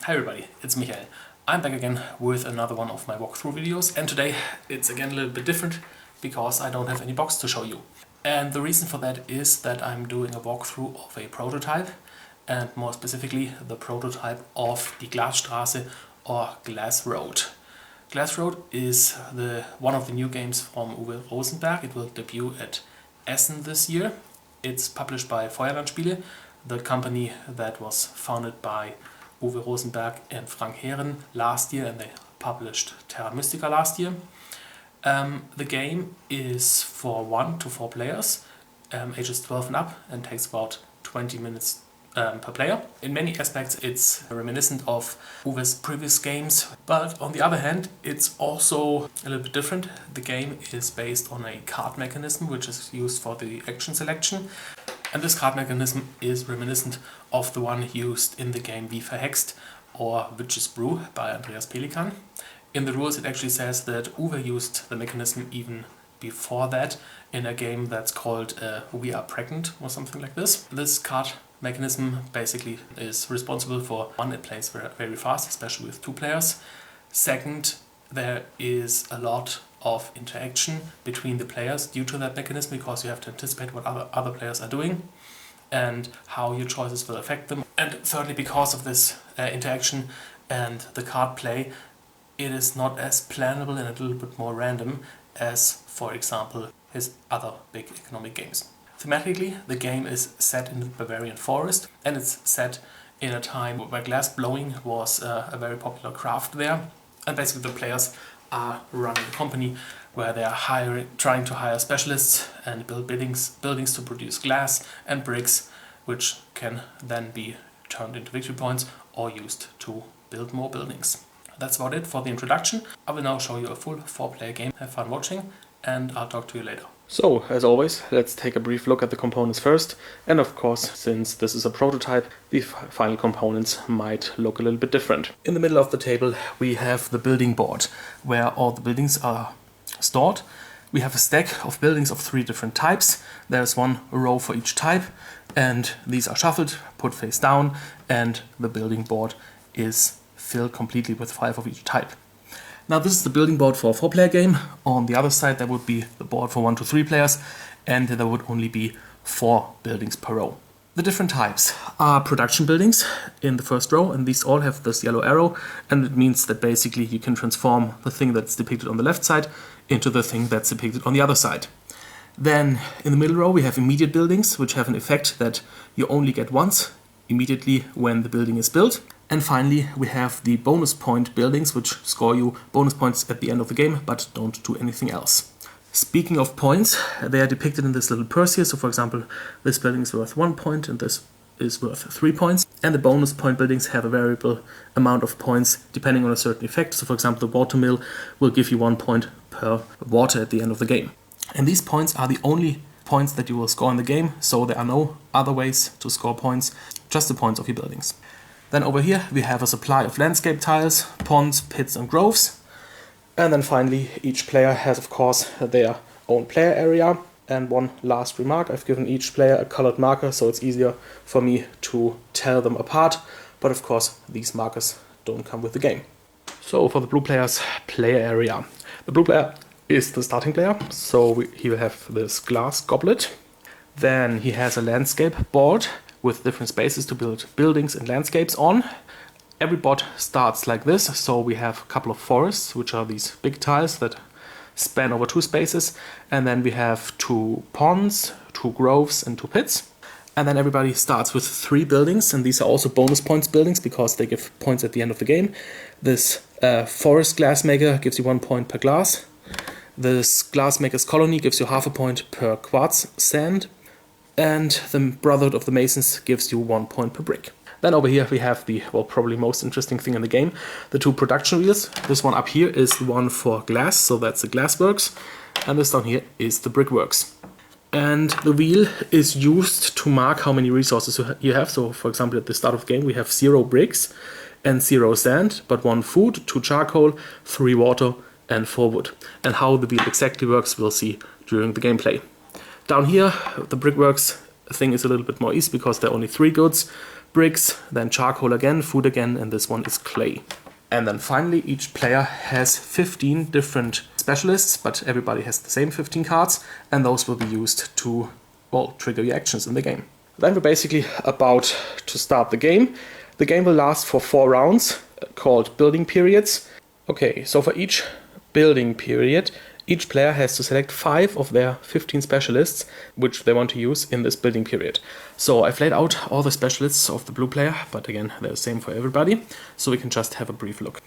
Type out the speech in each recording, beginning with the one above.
Hi everybody, it's Michael. I'm back again with another one of my walkthrough videos, and today it's again a little bit different because I don't have any box to show you. And the reason for that is that I'm doing a walkthrough of a prototype, and more specifically the prototype of Die Glasstraße or Glass Road. Glass Road is one of the new games from Uwe Rosenberg. It will debut at Essen this year. It's published by Feuerland Spiele, the company that was founded by Uwe Rosenberg and Frank last year, and they published Terra Mystica last year. The game is for 1 to 4 players, ages 12 and up, and takes about 20 minutes per player. In many aspects it's reminiscent of Uwe's previous games, but on the other hand it's also a little bit different. The game is based on a card mechanism which is used for the action selection, and this card mechanism is reminiscent of the one used in the game Wie Verhext or Witch's Brew by Andreas Pelikan. In the rules it actually says that Uwe used the mechanism even before that in a game that's called We Are Pregnant or something like this. This card mechanism basically is responsible for, one, it plays very fast, especially with 2 players. Second, there is a lot of interaction between the players due to that mechanism, because you have to anticipate what other players are doing and how your choices will affect them. And thirdly, because of this interaction and the card play, it is not as plannable and a little bit more random as, for example, his other big economic games. Thematically, the game is set in the Bavarian forest, and it's set in a time where glass blowing was a very popular craft there. And basically the players are running a company where they are trying to hire specialists and build buildings to produce glass and bricks, which can then be turned into victory points or used to build more buildings. That's about it for the introduction. I will now show you a full 4-player game. Have fun watching, and I'll talk to you later. So, as always, let's take a brief look at the components first. And of course, since this is a prototype, the final components might look a little bit different. In the middle of the table we have the building board, where all the buildings are stored. We have a stack of buildings of 3 different types. There's 1 row for each type, and these are shuffled, put face down, and the building board is filled completely with 5 of each type. Now this is the building board for a 4-player game. On the other side there would be the board for 1 to 3 players, and there would only be 4 buildings per row. The different types are production buildings in the first row, and these all have this yellow arrow, and it means that basically you can transform the thing that's depicted on the left side into the thing that's depicted on the other side. Then in the middle row we have immediate buildings, which have an effect that you only get once, immediately when the building is built. And finally we have the bonus point buildings, which score you bonus points at the end of the game but don't do anything else. Speaking of points, they are depicted in this little purse here. So for example, this building is worth 1 point and this is worth 3 points. And the bonus point buildings have a variable amount of points depending on a certain effect. So for example, the water mill will give you 1 point per water at the end of the game. And these points are the only points that you will score in the game, so there are no other ways to score points, just the points of your buildings. Then over here we have a supply of landscape tiles, ponds, pits and groves. And then finally each player has of course their own player area. And one last remark, I've given each player a colored marker so it's easier for me to tell them apart. But of course these markers don't come with the game. So for the blue player's player area. The blue player is the starting player, so he will have this glass goblet. Then he has a landscape board with different spaces to build buildings and landscapes on. Every board starts like this, so we have a couple of forests, which are these big tiles that span over 2 spaces, and then we have 2 ponds, 2 groves and 2 pits. And then everybody starts with 3 buildings, and these are also bonus points buildings because they give points at the end of the game. This forest glassmaker gives you 1 point per glass. This glassmaker's colony gives you half a point per quartz sand. And the Brotherhood of the Masons gives you 1 point per brick. Then over here we have the, well, probably most interesting thing in the game, the 2 production wheels. This one up here is the one for glass, so that's the glassworks, and this down here is the brickworks. And the wheel is used to mark how many resources you have. So for example, at the start of the game we have 0 bricks and 0 sand, but 1 food, 2 charcoal, 3 water and 4 wood. And how the wheel exactly works we'll see during the gameplay. Down here, the brickworks thing is a little bit more easy because there are only 3 goods. bricks, then charcoal again, food again, and this one is clay. And then finally, each player has 15 different specialists, but everybody has the same 15 cards, and those will be used to, well, trigger your actions in the game. Then we're basically about to start the game. The game will last for 4 rounds, called building periods. Okay, so for each building period, each player has to select 5 of their 15 specialists, which they want to use in this building period. So I've laid out all the specialists of the blue player, but again, they're the same for everybody, so we can just have a brief look.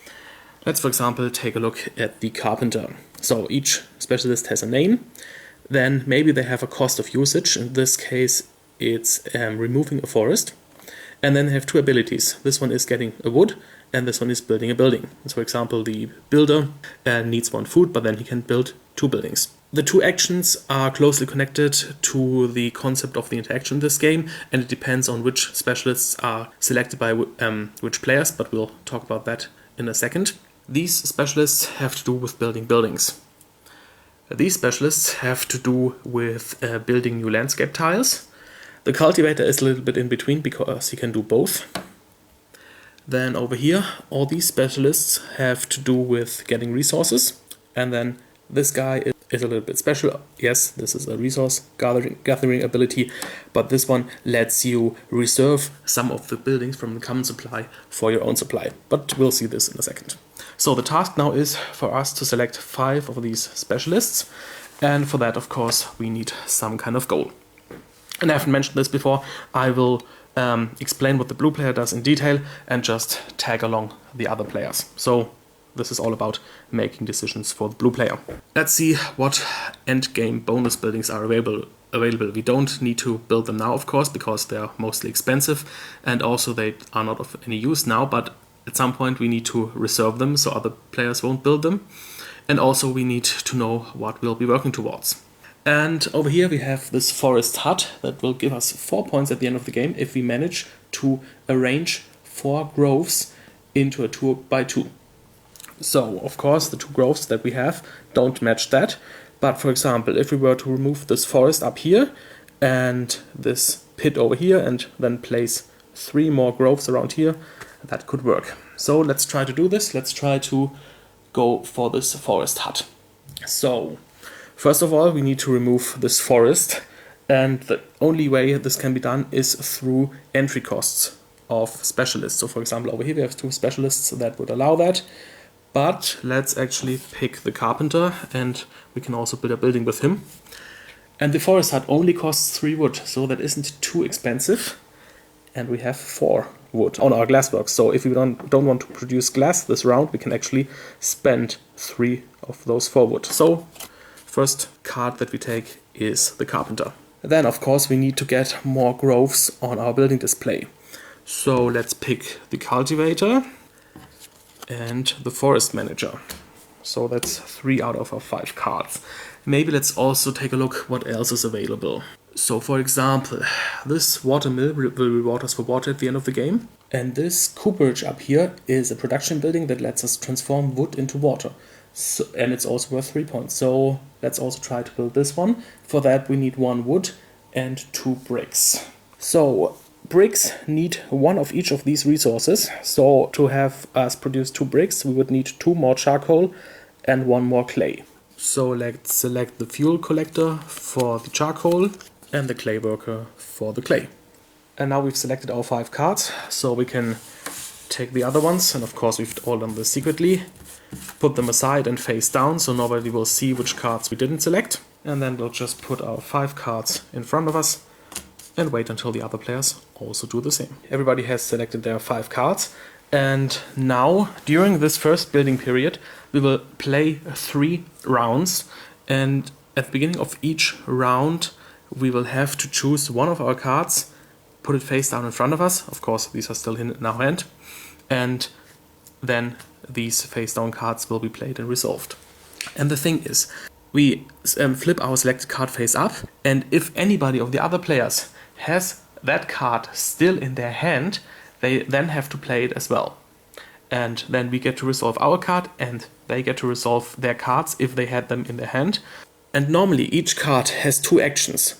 Let's, for example, take a look at the carpenter. So each specialist has a name, then maybe they have a cost of usage. In this case, it's removing a forest, and then they have 2 abilities. This one is getting a wood, and this one is building a building. So for example, the builder needs 1 food, but then he can build 2 buildings. The 2 actions are closely connected to the concept of the interaction in this game, and it depends on which specialists are selected by which players, but we'll talk about that in a second. These specialists have to do with building buildings. These specialists have to do with building new landscape tiles. The cultivator is a little bit in between because he can do both. Then over here, all these specialists have to do with getting resources. And then this guy is a little bit special. Yes, this is a resource gathering ability, but this one lets you reserve some of the buildings from the common supply for your own supply. But we'll see this in a second. So the task now is for us to select 5 of these specialists. And for that, of course, we need some kind of goal. And I haven't mentioned this before. I will explain what the blue player does in detail and just tag along the other players. So this is all about making decisions for the blue player. Let's see what endgame bonus buildings are available. We don't need to build them now, of course, because they are mostly expensive, and also they are not of any use now, but at some point we need to reserve them so other players won't build them. And also we need to know what we'll be working towards. And over here we have this forest hut that will give us 4 points at the end of the game if we manage to arrange 4 groves into a 2x2. So, of course, the 2 groves that we have don't match that. But for example, if we were to remove this forest up here and this pit over here and then place 3 more groves around here, that could work. So let's try to do this. Let's try to go for this forest hut. So, first of all, we need to remove this forest, and the only way this can be done is through entry costs of specialists. So for example, over here we have 2 specialists that would allow that, but let's actually pick the carpenter, and we can also build a building with him. And the forest hut only costs 3 wood, so that isn't too expensive, and we have 4 wood on our glassworks. So if we don't want to produce glass this round, we can actually spend 3 of those 4 wood. So first card that we take is the carpenter. Then, of course, we need to get more groves on our building display. So let's pick the cultivator and the forest manager. So that's 3 out of our 5 cards. Maybe let's also take a look what else is available. So for example, this watermill will reward us for water at the end of the game. And this cooperage up here is a production building that lets us transform wood into water. So, and it's also worth 3 points. So let's also try to build this one. For that we need 1 wood and 2 bricks. So bricks need 1 of each of these resources. So to have us produce 2 bricks, we would need 2 more charcoal and 1 more clay. So let's select the fuel collector for the charcoal and the clay worker for the clay. And now we've selected our 5 cards, so we can take the other ones, and of course we've all done this secretly. Put them aside and face down so nobody will see which cards we didn't select. And then we'll just put our 5 cards in front of us and wait until the other players also do the same. Everybody has selected their 5 cards, and now during this first building period we will play 3 rounds, and at the beginning of each round we will have to choose one of our cards, put it face down in front of us. Of course these are still in our hand, and then these face down cards will be played and resolved. And the thing is, we flip our selected card face up, and if anybody of the other players has that card still in their hand, they then have to play it as well. And then we get to resolve our card, and they get to resolve their cards if they had them in their hand. And normally each card has 2 actions,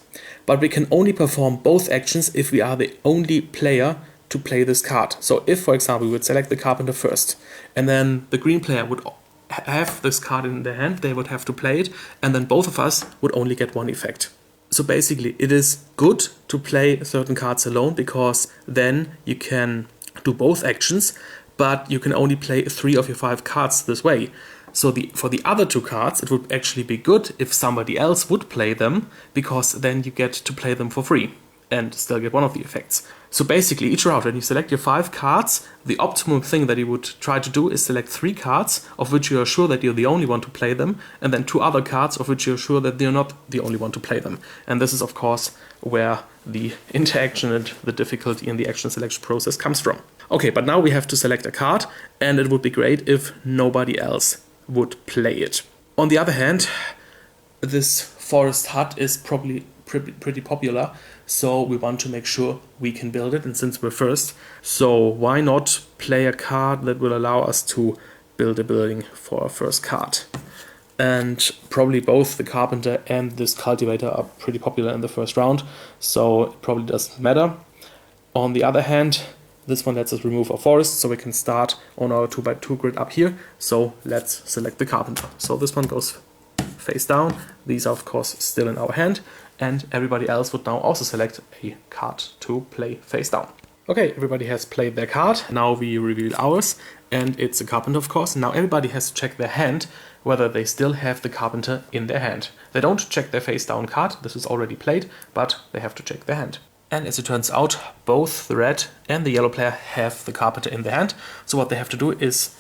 but we can only perform both actions if we are the only player to play this card. So if, for example, we would select the carpenter first, and then the green player would have this card in their hand, they would have to play it, and then both of us would only get one effect. So basically, it is good to play certain cards alone, because then you can do both actions, but you can only play 3 of your 5 cards this way. So for the other 2 cards, it would actually be good if somebody else would play them, because then you get to play them for free and still get one of the effects. So basically, each round when you select your 5 cards, the optimum thing that you would try to do is select 3 cards of which you are sure that you're the only one to play them, and then 2 other cards of which you're sure that you're not the only one to play them. And this is, of course, where the interaction and the difficulty in the action selection process comes from. Okay, but now we have to select a card, and it would be great if nobody else would play it. On the other hand, this forest hut is probably pretty popular, so we want to make sure we can build it, and since we're first, so why not play a card that will allow us to build a building for our first card. And probably both the carpenter and this cultivator are pretty popular in the first round, so it probably doesn't matter. On the other hand, this one lets us remove our forest, so we can start on our 2x2 grid up here. So let's select the carpenter. So this one goes face down. These are of course still in our hand, and everybody else would now also select a card to play face down. Okay, everybody has played their card. Now we reveal ours, and it's a carpenter of course. Now everybody has to check their hand whether they still have the carpenter in their hand. They don't check their face down card, this is already played, but they have to check their hand. And as it turns out, both the red and the yellow player have the carpenter in their hand. So what they have to do is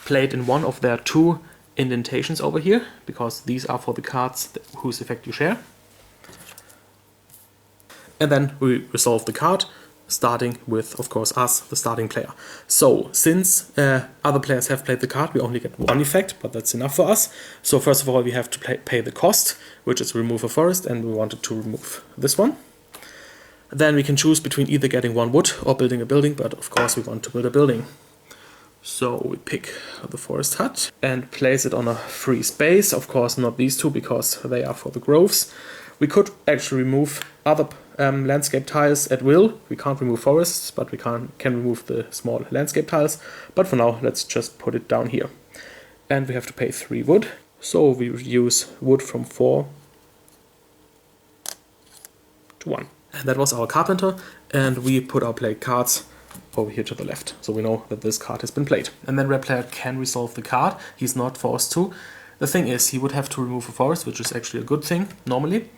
play it in one of their 2 indentations over here, because these are for the cards whose effect you share. And then we resolve the card, starting with, of course, us, the starting player. So since other players have played the card, we only get 1 effect, but that's enough for us. So first of all, we have to pay the cost, which is remove a forest, and we wanted to remove this one. Then we can choose between either getting 1 wood or building a building, but of course we want to build a building. So we pick the forest hut and place it on a free space. Of course not these 2, because they are for the groves. We could actually remove other landscape tiles at will. We can't remove forests, but we can remove the small landscape tiles. But for now, let's just put it down here. And we have to pay 3 wood. So we reduce wood from 4 to 1. And that was our carpenter, and we put our played cards over here to the left, so we know that this card has been played. And then red player can resolve the card, he's not forced to. The thing is, he would have to remove a forest, which is actually a good thing, normally.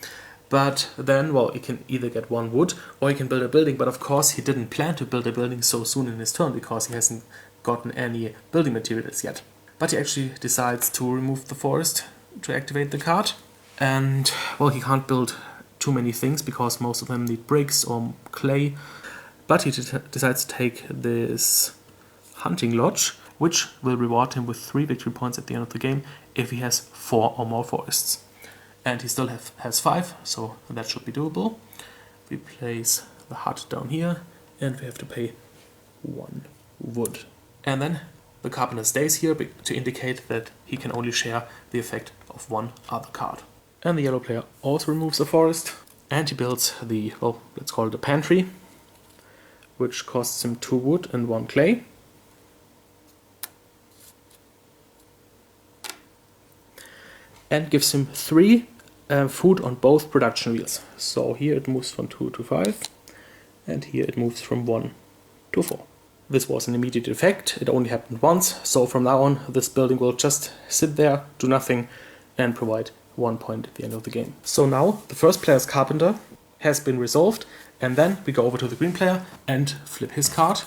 But then, well, he can either get 1 wood, or he can build a building, but of course he didn't plan to build a building so soon in his turn, because he hasn't gotten any building materials yet. But he actually decides to remove the forest to activate the card, and, well, he can't build too many things because most of them need bricks or clay, but he decides to take this hunting lodge, which will reward him with 3 victory points at the end of the game if he has 4 or more forests. And he still has 5, so that should be doable. We place the hut down here, and we have to pay 1 wood. And then the carpenter stays here to indicate that he can only share the effect of 1 other card. And the yellow player also removes a forest, and he builds the, well, let's call it a pantry, which costs him 2 wood and 1 clay. And gives him 3 food on both production wheels. So here it moves from 2 to 5, and here it moves from 1 to 4. This was an immediate effect, it only happened once, so from now on this building will just sit there, do nothing, and provide 1 point at the end of the game. So now the first player's carpenter has been resolved, and then we go over to the green player and flip his card,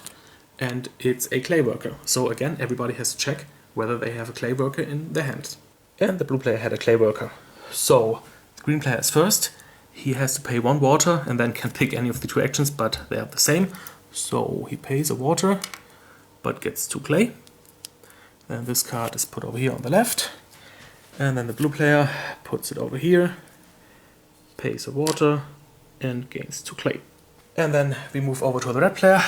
and it's a clay worker. So again, everybody has to check whether they have a clay worker in their hands. And the blue player had a clay worker. So the green player is first, he has to pay 1 water and then can pick any of the 2 actions, but they are the same. So he pays a water, but gets 2 clay. Then this card is put over here on the left. And then the blue player puts it over here, pays a water, and gains 2 clay. And then we move over to the red player,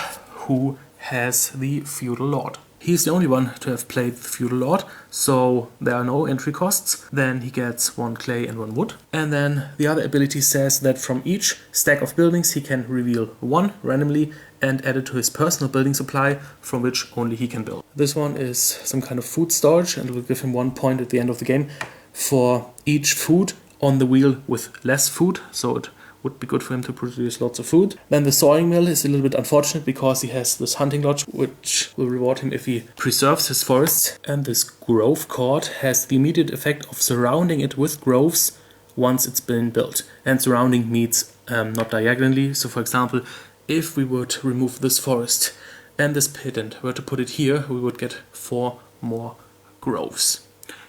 who has the feudal lord. He's the only one to have played the feudal lord, so there are no entry costs. Then he gets 1 clay and 1 wood. And then the other ability says that from each stack of buildings he can reveal 1 randomly and add it to his personal building supply from which only he can build. This one is some kind of food storage, and will give him 1 point at the end of the game for each food on the wheel with less food, so it would be good for him to produce lots of food. Then the sawing mill is a little bit unfortunate because he has this hunting lodge which will reward him if he preserves his forests. And this grove court has the immediate effect of surrounding it with groves once it's been built. And surrounding means not diagonally. So for example, if we were to remove this forest and this pit and were to put it here, we would get 4 more groves.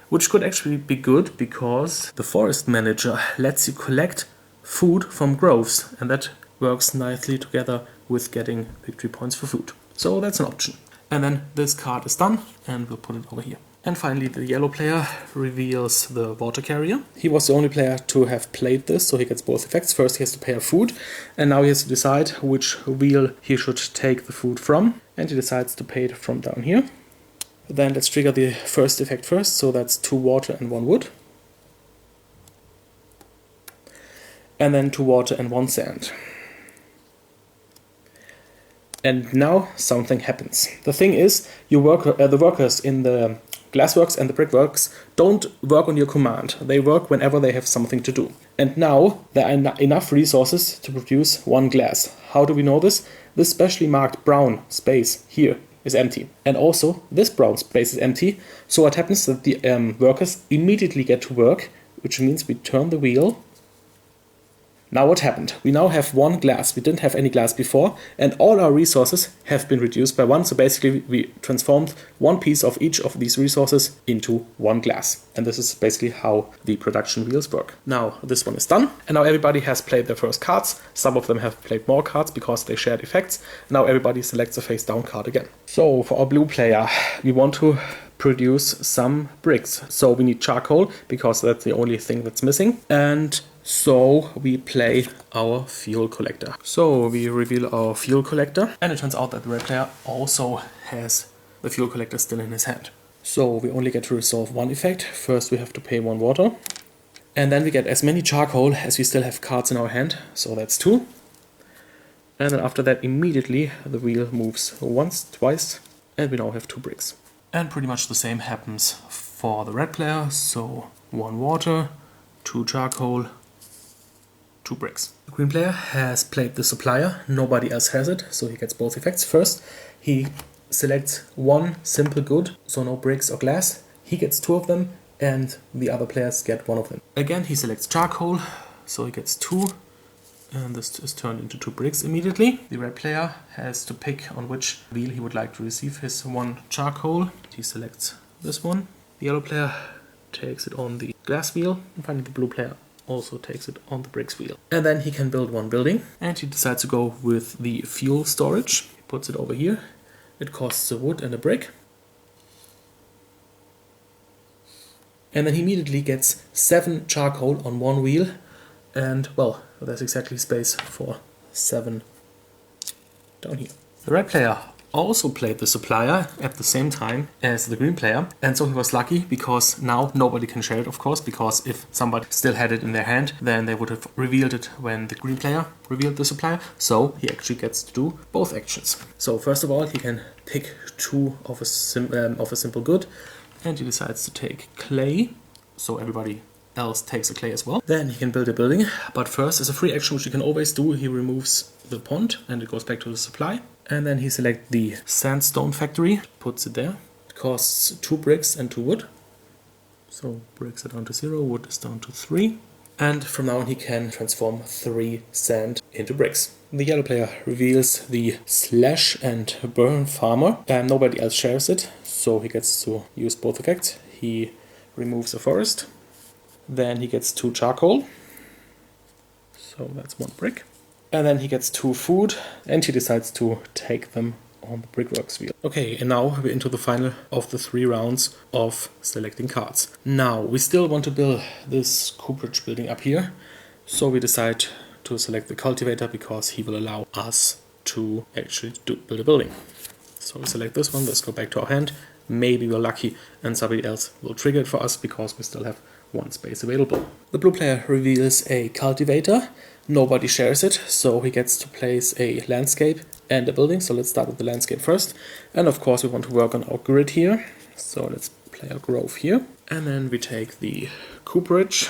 Which could actually be good because the forest manager lets you collect food from groves, and that works nicely together with getting victory points for food. So that's an option. And then this card is done, and we'll put it over here. And finally, the yellow player reveals the water carrier. He was the only player to have played this, so he gets both effects. First he has to pay a food, and now he has to decide which wheel he should take the food from. And he decides to pay it from down here. Then let's trigger the first effect first, so that's 2 water and 1 wood. And then 2 water and 1 sand. And now something happens. The thing is, the workers in the glassworks and the brickworks don't work on your command. They work whenever they have something to do. And now there are enough resources to produce 1 glass. How do we know this? This specially marked brown space here is empty. And also this brown space is empty. So what happens is that the workers immediately get to work, which means we turn the wheel. Now what happened? We now have 1 glass. We didn't have any glass before, and all our resources have been reduced by 1. So basically we transformed 1 piece of each of these resources into 1 glass. And this is basically how the production wheels work. Now this one is done, and now everybody has played their first cards. Some of them have played more cards because they shared effects. Now everybody selects a face down card again. So for our blue player, we want to produce some bricks. So we need charcoal because that's the only thing that's missing. And so we play our fuel collector. So we reveal our fuel collector, and it turns out that the red player also has the fuel collector still in his hand. So we only get to resolve 1 effect. First we have to pay 1 water, and then we get as many charcoal as we still have cards in our hand, so that's 2. And then after that immediately the wheel moves once, twice, and we now have 2 bricks. And pretty much the same happens for the red player, so 1 water, 2 charcoal, 2 bricks. The green player has played the supplier, nobody else has it, so he gets both effects. First, he selects 1 simple good, so no bricks or glass. He gets 2 of them, and the other players get 1 of them. Again, he selects charcoal, so he gets 2, and this is turned into 2 bricks immediately. The red player has to pick on which wheel he would like to receive his 1 charcoal. He selects this one. The yellow player takes it on the glass wheel, and finally the blue player also takes it on the bricks wheel. And then he can build 1 building, and he decides to go with the fuel storage. He puts it over here. It costs a wood and a brick. And then he immediately gets 7 charcoal on 1 wheel, and well, there's exactly space for 7 down here. The red player also played the supplier at the same time as the green player, and so he was lucky because now nobody can share it, of course, because if somebody still had it in their hand, then they would have revealed it when the green player revealed the supplier. So he actually gets to do both actions. So first of all, he can pick 2 of a simple good, and he decides to take clay, so everybody else takes a clay as well. Then he can build a building, but first, as a free action which he can always do, he removes the pond and it goes back to the supply. And then he selects the sandstone factory, puts it there. It costs 2 bricks and 2 wood. So bricks are down to 0, wood is down to 3. And from now on he can transform 3 sand into bricks. The yellow player reveals the slash and burn farmer, and nobody else shares it, so he gets to use both effects. He removes a forest. Then he gets 2 charcoal, so that's 1 brick. And then he gets 2 food, and he decides to take them on the brickworks wheel. Okay, and now we're into the final of the 3 rounds of selecting cards. Now, we still want to build this cooperage building up here, so we decide to select the cultivator because he will allow us to actually build a building. So we select this one, let's go back to our hand. Maybe we're lucky and somebody else will trigger it for us because we still have 1 space available. The blue player reveals a cultivator. Nobody shares it, so he gets to place a landscape and a building. So let's start with the landscape first. And of course we want to work on our grid here. So let's play a grove here. And then we take the cooperage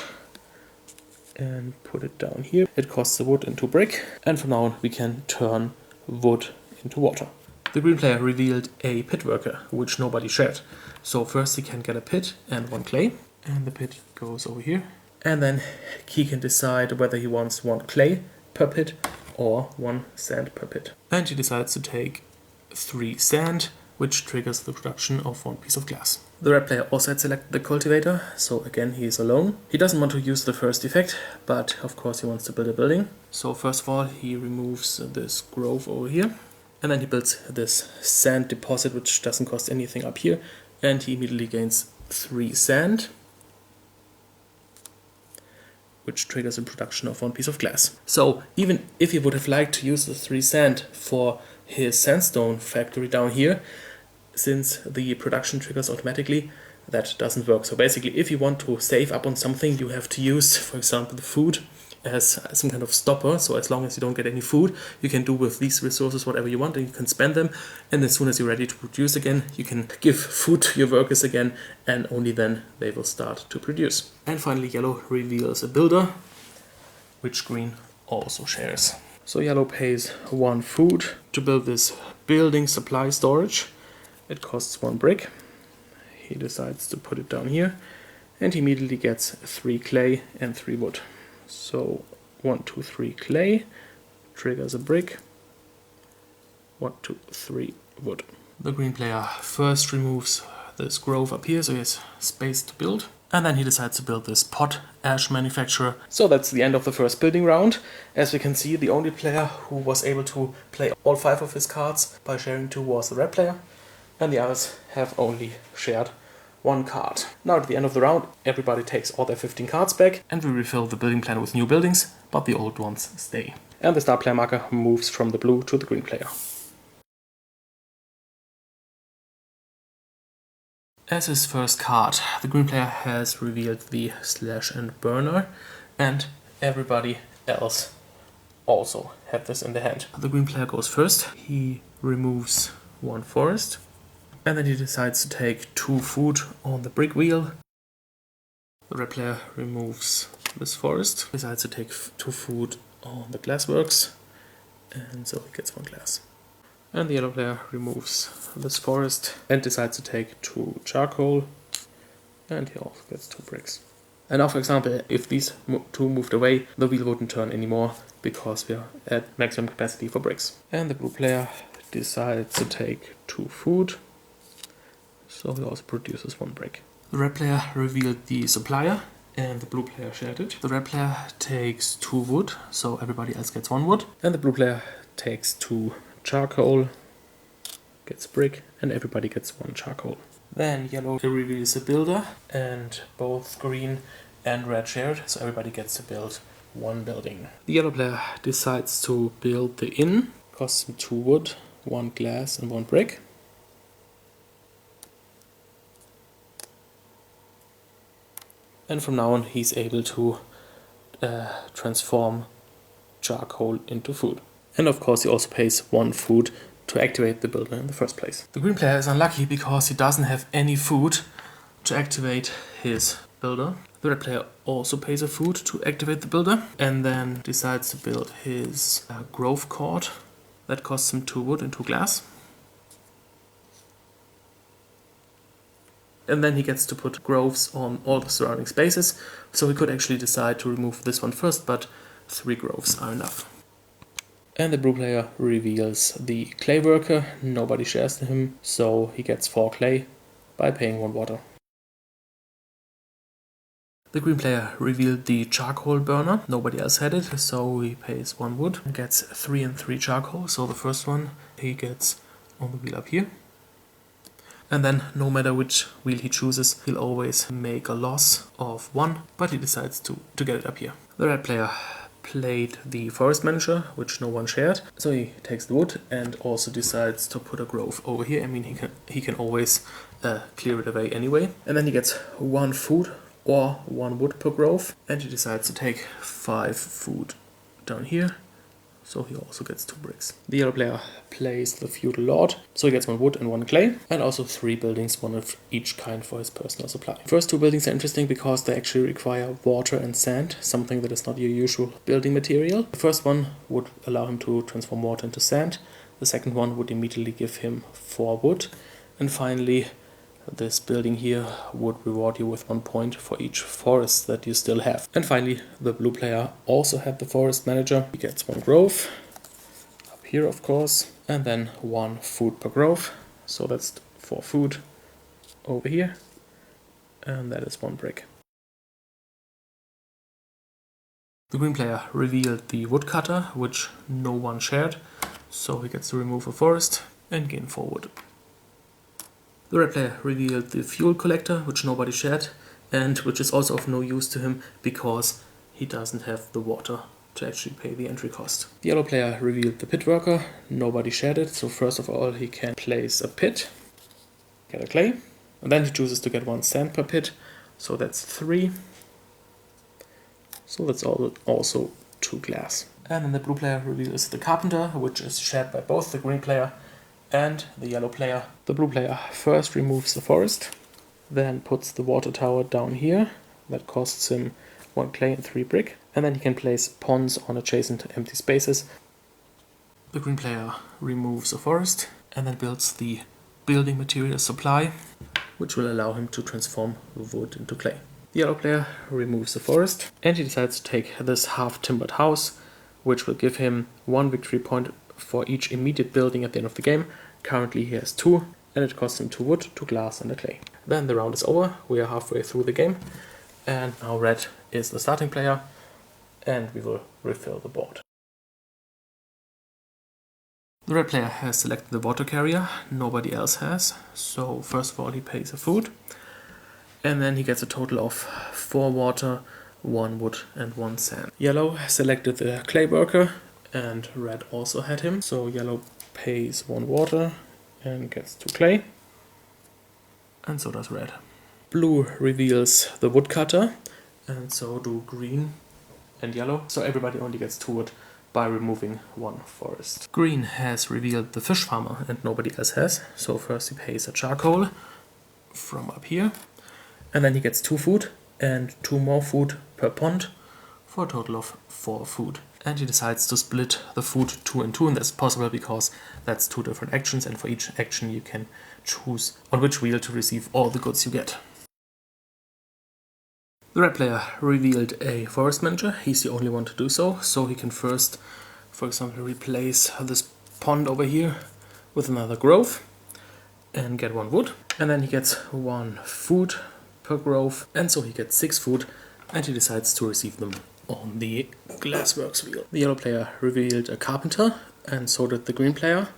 and put it down here. It costs a wood and 2 brick. And from now on we can turn wood into water. The green player revealed a pit worker, which nobody shared. So first he can get a pit and 1 clay. And the pit goes over here. And then he can decide whether he wants 1 clay per pit or 1 sand per pit. And he decides to take 3 sand, which triggers the production of 1 piece of glass. The red player also had selected the cultivator, so again he is alone. He doesn't want to use the first effect, but of course he wants to build a building. So first of all he removes this grove over here, and then he builds this sand deposit, which doesn't cost anything up here, and he immediately gains 3 sand, which triggers the production of 1 piece of glass. So even if he would have liked to use the 3 sand for his sandstone factory down here, since the production triggers automatically, that doesn't work. So basically if you want to save up on something, you have to use, for example, the food as some kind of stopper. So as long as you don't get any food, you can do with these resources whatever you want and you can spend them. And as soon as you're ready to produce again, you can give food to your workers again, and only then they will start to produce. And finally yellow reveals a builder, which green also shares. So yellow pays 1 food to build this building supply storage. It costs 1 brick. He decides to put it down here, and he immediately gets 3 clay and 3 wood. So 1, 2, 3 clay triggers a brick. 1, 2, 3 wood. The green player first removes this grove up here, so he has space to build. And then he decides to build this pot ash manufacturer. So that's the end of the first building round. As we can see, the only player who was able to play all 5 of his cards by sharing 2 was the red player, and the others have only shared 1 card. Now at the end of the round, everybody takes all their 15 cards back, and we refill the building plan with new buildings, but the old ones stay. And the start player marker moves from the blue to the green player. As his first card, the green player has revealed the slash and burner, and everybody else also had this in their hand. The green player goes first. He removes 1 forest, and then he decides to take 2 food on the brick wheel. The red player removes this forest, decides to take 2 food on the glassworks, and so he gets 1 glass. And the yellow player removes this forest and decides to take 2 charcoal, and he also gets 2 bricks. And now, for example, if these 2 moved away, the wheel wouldn't turn anymore because we are at maximum capacity for bricks. And the blue player decides to take 2 food, so he also produces 1 brick. The red player revealed the supplier, and the blue player shared it. The red player takes 2 wood, so everybody else gets 1 wood. And the blue player takes 2 charcoal, gets brick, and everybody gets 1 charcoal. Then yellow reveals a builder, and both green and red shared, so everybody gets to build 1 building. The yellow player decides to build the inn, costs him 2 wood, 1 glass, and 1 brick. And from now on he's able to transform charcoal into food. And of course he also pays 1 food to activate the builder in the first place. The green player is unlucky because he doesn't have any food to activate his builder. The red player also pays a food to activate the builder, and then decides to build his grove court. That costs him 2 wood and 2 glass. And then he gets to put groves on all the surrounding spaces, so he could actually decide to remove this one first, but 3 groves are enough. And the blue player reveals the clay worker. Nobody shares to him, so he gets 4 clay by paying 1 water. The green player revealed the charcoal burner. Nobody else had it, so he pays 1 wood and gets 3 and 3 charcoal. So the first one he gets on the wheel up here. And then no matter which wheel he chooses, he'll always make a loss of 1, but he decides to get it up here. The red player played the forest manager, which no one shared, so he takes the wood and also decides to put a grove over here. I mean, he can always clear it away anyway. And then he gets 1 food or 1 wood per grove, and he decides to take 5 food down here, so he also gets 2 bricks. The yellow player plays the feudal lord, so he gets 1 wood and 1 clay, and also 3 buildings, 1 of each kind for his personal supply. First 2 buildings are interesting because they actually require water and sand, something that is not your usual building material. The first one would allow him to transform water into sand, the second one would immediately give him 4 wood, and finally this building here would reward you with 1 point for each forest that you still have. And finally, the blue player also had the forest manager. He gets 1 grove, up here of course, and then 1 food per grove. So that's 4 food over here, and that is 1 brick. The green player revealed the woodcutter, which no one shared, so he gets to remove a forest and gain 4 wood. The red player revealed the fuel collector, which nobody shared, and which is also of no use to him because he doesn't have the water to actually pay the entry cost. The yellow player revealed the pit worker, nobody shared it, so first of all he can place a pit, get a clay, and then he chooses to get 1 sand per pit, so that's 3. So that's also 2 glass. And then the blue player reveals the carpenter, which is shared by both the green player and the yellow player. The blue player first removes the forest, then puts the water tower down here. That costs him 1 clay and 3 brick. And then he can place ponds on adjacent empty spaces. The green player removes the forest and then builds the building material supply, which will allow him to transform wood into clay. The yellow player removes the forest and he decides to take this half-timbered house, which will give him 1 victory point for each immediate building at the end of the game. Currently he has 2, and it costs him 2 wood, 2 glass and a clay. Then the round is over, we are halfway through the game, and now red is the starting player, and we will refill the board. The red player has selected the water carrier, nobody else has, so first of all he pays a food, and then he gets a total of 4 water, 1 wood and 1 sand. Yellow selected the clay worker, and red also had him, so yellow pays 1 water and gets 2 clay, and so does red. Blue reveals the woodcutter, and so do green and yellow, so everybody only gets 2 wood by removing 1 forest. Green has revealed the fish farmer and nobody else has, so first he pays a charcoal from up here, and then he gets 2 food and 2 more food per pond for a total of 4 food. And he decides to split the food 2 and 2, and that's possible because that's 2 different actions, and for each action you can choose on which wheel to receive all the goods you get. The red player revealed a forest manager. He's the only one to do so, so he can first, for example, replace this pond over here with another grove and get 1 wood, and then he gets 1 food per grove, and so he gets 6 food, and he decides to receive them on the glassworks wheel. The yellow player revealed a carpenter, and so did the green player.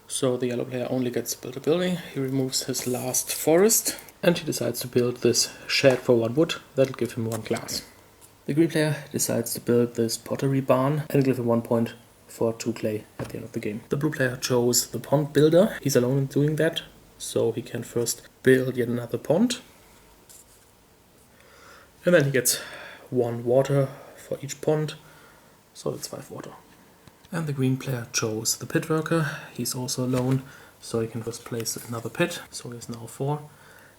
So the yellow player only gets to build a building. He removes his last forest, and he decides to build this shed for 1 wood. That'll give him 1 glass. The green player decides to build this pottery barn, and it'll give him 1 point for 2 clay at the end of the game. The blue player chose the pond builder. He's alone in doing that, so he can first build yet another pond. And then he gets 1 water for each pond, so that's 5 water. And the green player chose the pit worker. He's also alone, so he can first place another pit, so he has now 4.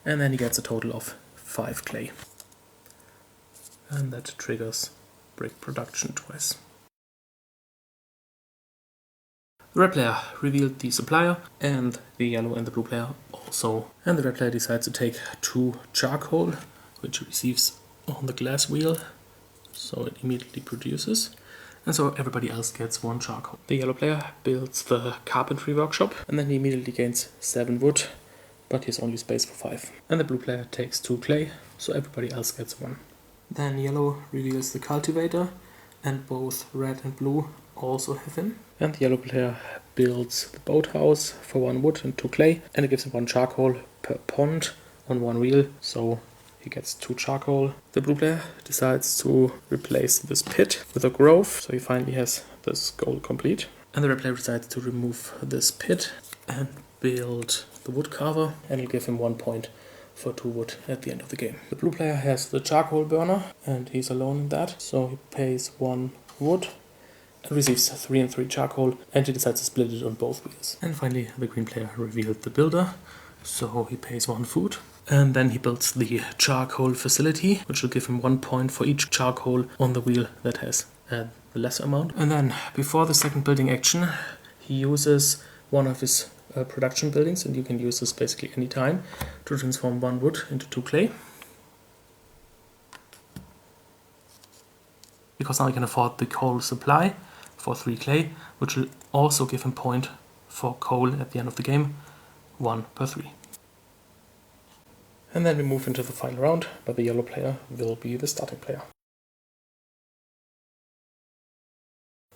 And then he gets a total of 5 clay. And that triggers brick production twice. The red player revealed the supplier, and the yellow and the blue player also. And the red player decides to take 2 charcoal, which he receives on the glass wheel, so it immediately produces, and so everybody else gets 1 charcoal. The yellow player builds the carpentry workshop, and then he immediately gains 7 wood, but he has only space for 5. And the blue player takes 2 clay, so everybody else gets 1. Then yellow reveals the cultivator, and both red and blue also have him. And the yellow player builds the boathouse for 1 wood and 2 clay, and it gives him 1 charcoal per pond on 1 wheel, so he gets 2 charcoal. The blue player decides to replace this pit with a grove, so he finally has this goal complete. And the red player decides to remove this pit and build the wood carver, and it'll give him 1 point for 2 wood at the end of the game. The blue player has the charcoal burner, and he's alone in that, so he pays 1 wood and receives 3 and 3 charcoal, and he decides to split it on both wheels. And finally, the green player revealed the builder, so he pays 1 food. And then he builds the charcoal facility, which will give him 1 point for each charcoal on the wheel that has the lesser amount. And then, before the second building action, he uses one of his production buildings, and you can use this basically any time, to transform 1 wood into 2 clay. Because now he can afford the coal supply for 3 clay, which will also give him point for coal at the end of the game, 1 per 3. And then we move into the final round, but the yellow player will be the starting player.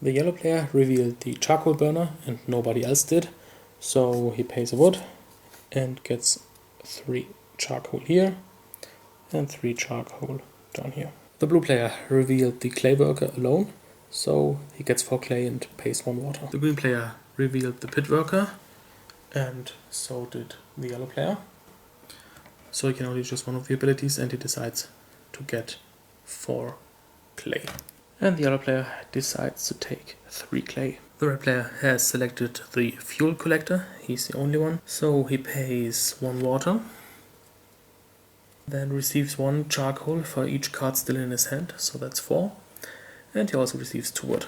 The yellow player revealed the charcoal burner and nobody else did, so he pays a wood and gets 3 charcoal here and 3 charcoal down here. The blue player revealed the clay worker alone, so he gets 4 clay and pays 1 water. The green player revealed the pit worker, and so did the yellow player. So he can only choose one of the abilities, and he decides to get 4 clay. And the yellow player decides to take 3 clay. The red player has selected the fuel collector, he's the only one, so he pays 1 water. Then receives 1 charcoal for each card still in his hand, so that's 4. And he also receives 2 wood.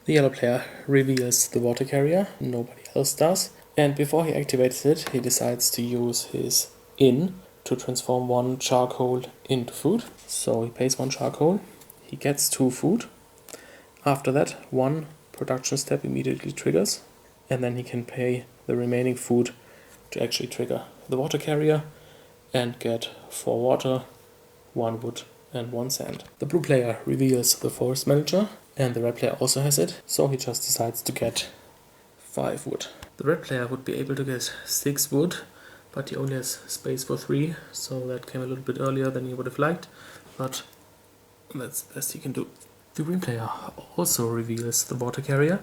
The yellow player reveals the water carrier, nobody else does. And before he activates it, he decides to use his in to transform 1 charcoal into food. So he pays 1 charcoal, he gets 2 food. After that, 1 production step immediately triggers, and then he can pay the remaining food to actually trigger the water carrier and get 4 water, 1 wood and 1 sand. The blue player reveals the forest manager, and the red player also has it, so he just decides to get 5 wood. The red player would be able to get 6 wood, but he only has space for 3, so that came a little bit earlier than he would have liked, but that's the best he can do. The green player also reveals the water carrier.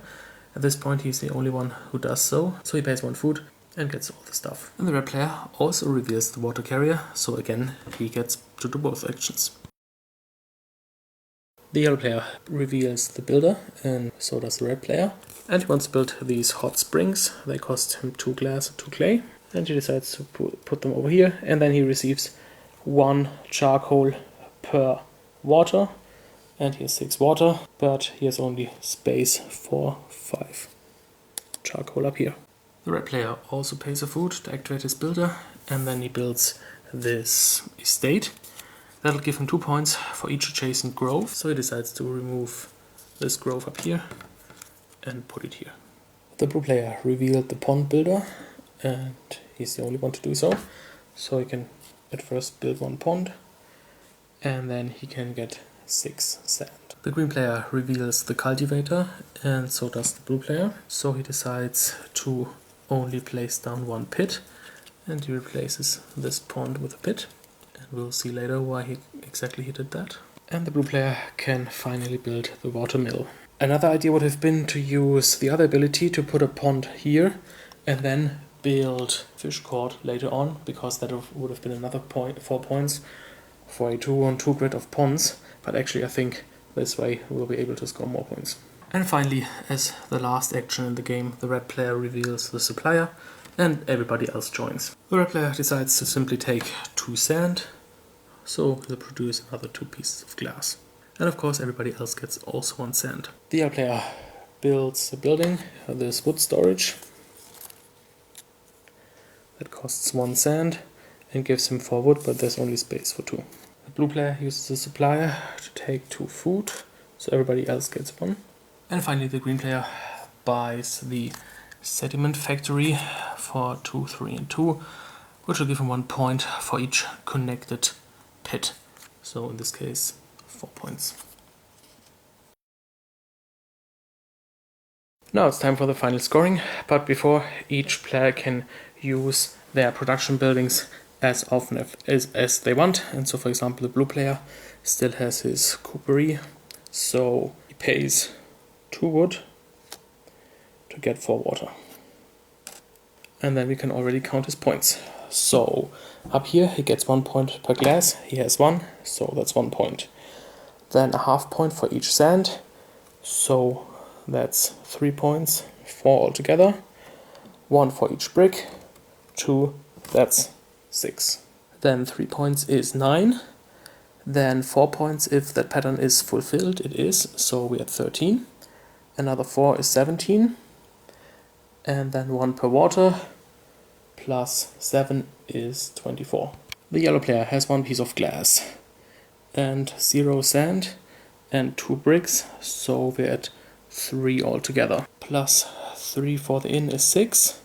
At this point he's the only one who does so he pays 1 food and gets all the stuff. And the red player also reveals the water carrier, so again he gets to do both actions. The yellow player reveals the builder, and so does the red player. And he wants to build these hot springs. They cost him 2 glass and 2 clay. And he decides to put them over here, and then he receives 1 charcoal per water. And he has 6 water, but he has only space for 5 charcoal up here. The red player also pays a food to activate his builder, and then he builds this estate. That'll give him 2 points for each adjacent grove, so he decides to remove this grove up here and put it here. The blue player revealed the pond builder, and he's the only one to do so. So he can at first build 1 pond, and then he can get 6 sand. The green player reveals the cultivator, and so does the blue player. So he decides to only place down 1 pit, and he replaces this pond with a pit. And we'll see later why he exactly did that. And the blue player can finally build the water mill. Another idea would have been to use the other ability to put a pond here and then build fish court later on, because that would have been another 4 points for a 2-on-2 grid of ponds. But actually I think this way we'll be able to score more points. And finally, as the last action in the game, the red player reveals the supplier, and everybody else joins. The red player decides to simply take 2 sand, so he'll produce another 2 pieces of glass. And of course everybody else gets also 1 sand. The yellow player builds a building, this wood storage. That costs 1 sand and gives him 4 wood, but there's only space for 2. The blue player uses the supplier to take 2 food, so everybody else gets 1. And finally the green player buys the sediment factory for 2, 3 and 2, which will give him 1 point for each connected pit. So in this case 4 points. Now it's time for the final scoring, but before, each player can use their production buildings as often as they want. And so for example the blue player still has his coopery, so he pays 2 wood to get 4 water. And then we can already count his points. So up here he gets 1 point per glass, he has 1, so that's 1 point. then a half point for each sand. So that's 3 points, 4 altogether. 1 for each brick, 2, that's 6. Then 3 points is 9. Then 4 points if that pattern is fulfilled, it is, so we're at 13. Another 4 is 17. And then 1 per water, plus 7 is 24. The yellow player has 1 piece of glass and 0 sand and 2 bricks, so we're at 3 altogether. Plus 3 for the inn is 6,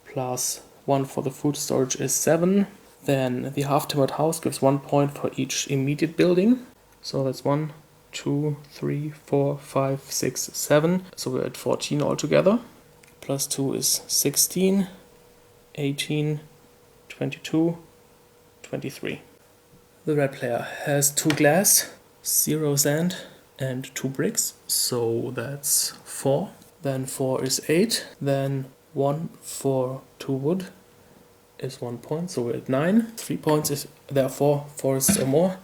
plus 1 for the food storage is 7. Then the half-timbered house gives 1 point for each immediate building. So that's 1, 2, 3, 4, 5, 6, 7. So we're at 14 altogether. Plus 2 is 16, 18, 22, 23. The red player has 2 glass, 0 sand and 2 bricks. So that's 4. Then 4 is 8. Then 1 for 2 wood is 1 point, so we're at 9. 3 points if there are 4 forests or more.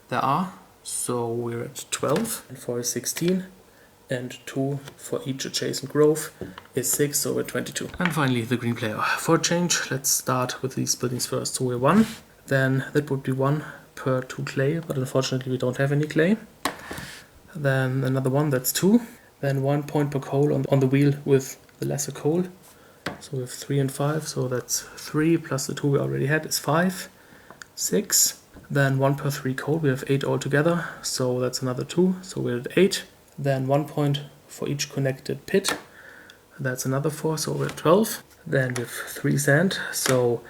There are, so we're at 12. And 4 is 16. And 2 for each adjacent grove is 6, so we're at 22. And finally the green player. For a change, let's start with these buildings first. So we're 1. Then that would be 1 per 2 clay, but unfortunately we don't have any clay. Then another 1, that's 2. Then 1 point per coal on the wheel with the lesser coal. So we have 3 and 5, so that's 3 plus the 2 we already had is 5, 6. Then 1 per 3 coal, we have 8 altogether, so that's another 2, so we're at 8. Then 1 point for each connected pit, that's another 4, so we're at 12. Then we have 3 sand, so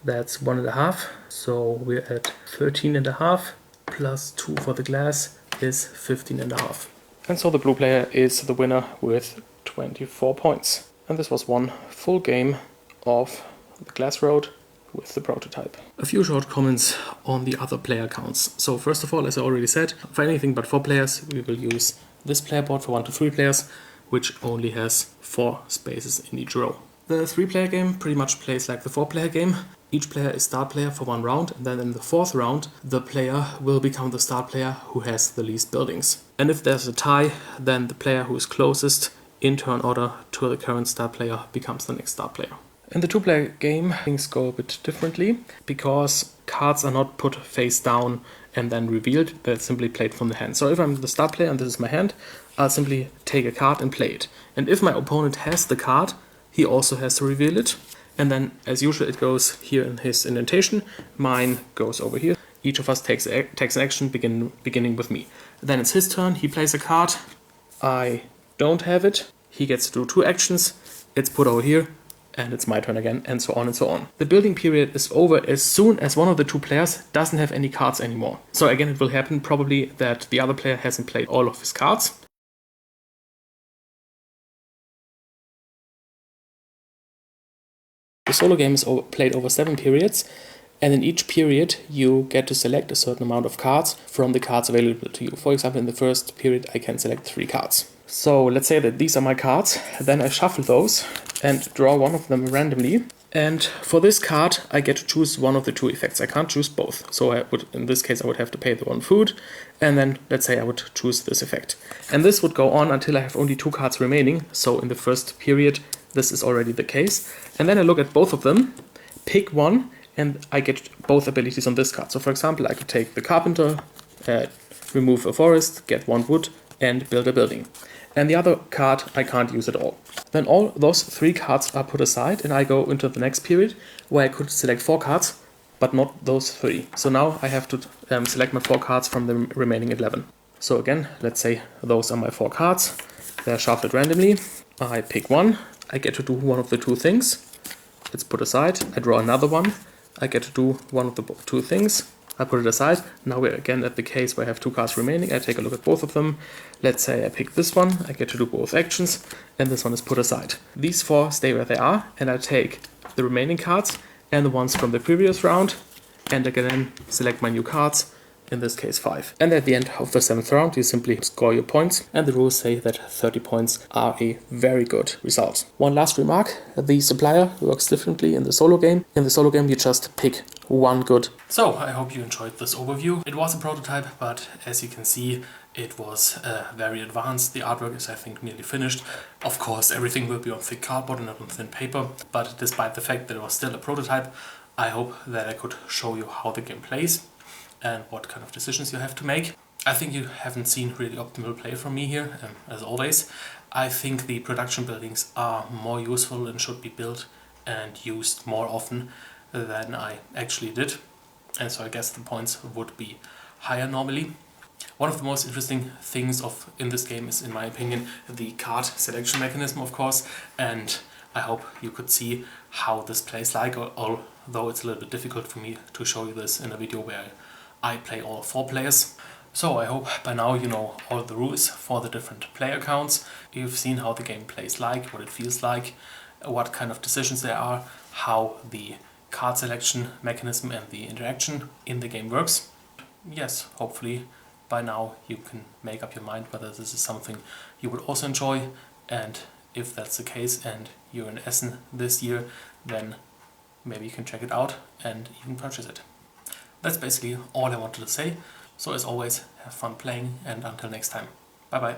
that's 1.5, so we're at 13.5, plus 2 for the glass is 15.5. And so the blue player is the winner with 24 points. And this was one full game of the Glass Road with the prototype. A few short comments on the other player counts. So first of all, as I already said, for anything but 4 players, we will use this player board for 1 to 3 players, which only has 4 spaces in each row. The 3-player game pretty much plays like the 4-player game. Each player is start player for 1 round, and then in the 4th round, the player will become the start player who has the least buildings. And if there's a tie, then the player who is closest in turn order to the current start player becomes the next start player. In the 2-player game, things go a bit differently, because cards are not put face down and then revealed, they're simply played from the hand. So if I'm the start player and this is my hand, I'll simply take a card and play it. And if my opponent has the card, he also has to reveal it. And then, as usual, it goes here in his indentation, mine goes over here. Each of us takes an action beginning with me. Then it's his turn, he plays a card, I don't have it, he gets to do 2 actions, it's put over here, and it's my turn again, and so on and so on. The building period is over as soon as one of the 2 players doesn't have any cards anymore. So again, it will happen probably that the other player hasn't played all of his cards. The solo game is played over 7 periods, and in each period you get to select a certain amount of cards from the cards available to you. For example, in the first period I can select 3 cards. So let's say that these are my cards, then I shuffle those and draw one of them randomly. And for this card I get to choose one of the 2 effects. I can't choose both. So in this case I would have to pay the 1 food, and then let's say I would choose this effect. And this would go on until I have only 2 cards remaining. So in the first period this is already the case. And then I look at both of them, pick one, and I get both abilities on this card. So for example, I could take the carpenter, remove a forest, get 1 wood, and build a building. And the other card I can't use at all. Then all those 3 cards are put aside, and I go into the next period where I could select 4 cards, but not those 3. So now I have to select my 4 cards from the remaining 11. So again, let's say those are my 4 cards. They're shuffled randomly. I pick one. I get to do one of the 2 things. It's put aside. I draw another one. I get to do one of the 2 things. I put it aside. Now we're again at the case where I have 2 cards remaining. I take a look at both of them. Let's say I pick this one. I get to do both actions, and this one is put aside. These 4 stay where they are, and I take the remaining cards and the ones from the previous round, and again select my new cards. In this case 5. And at the end of the 7th round you simply score your points, and the rules say that 30 points are a very good result. One last remark, the supplier works differently in the solo game. In the solo game you just pick one good. So, I hope you enjoyed this overview. It was a prototype, but as you can see, it was very advanced. The artwork is, I think, nearly finished. Of course, everything will be on thick cardboard and not on thin paper, but despite the fact that it was still a prototype, I hope that I could show you how the game plays and what kind of decisions you have to make. I think you haven't seen really optimal play from me here, as always. I think the production buildings are more useful and should be built and used more often than I actually did. And so I guess the points would be higher normally. One of the most interesting things in this game is, in my opinion, the card selection mechanism, of course, and I hope you could see how this plays like, although it's a little bit difficult for me to show you this in a video where I play all 4 players. So I hope by now you know all the rules for the different player counts. You've seen how the game plays like, what it feels like, what kind of decisions there are, how the card selection mechanism and the interaction in the game works. Yes, hopefully by now you can make up your mind whether this is something you would also enjoy, and if that's the case and you're in Essen this year, then maybe you can check it out and even purchase it. That's basically all I wanted to say. So as always, have fun playing, and until next time, bye bye.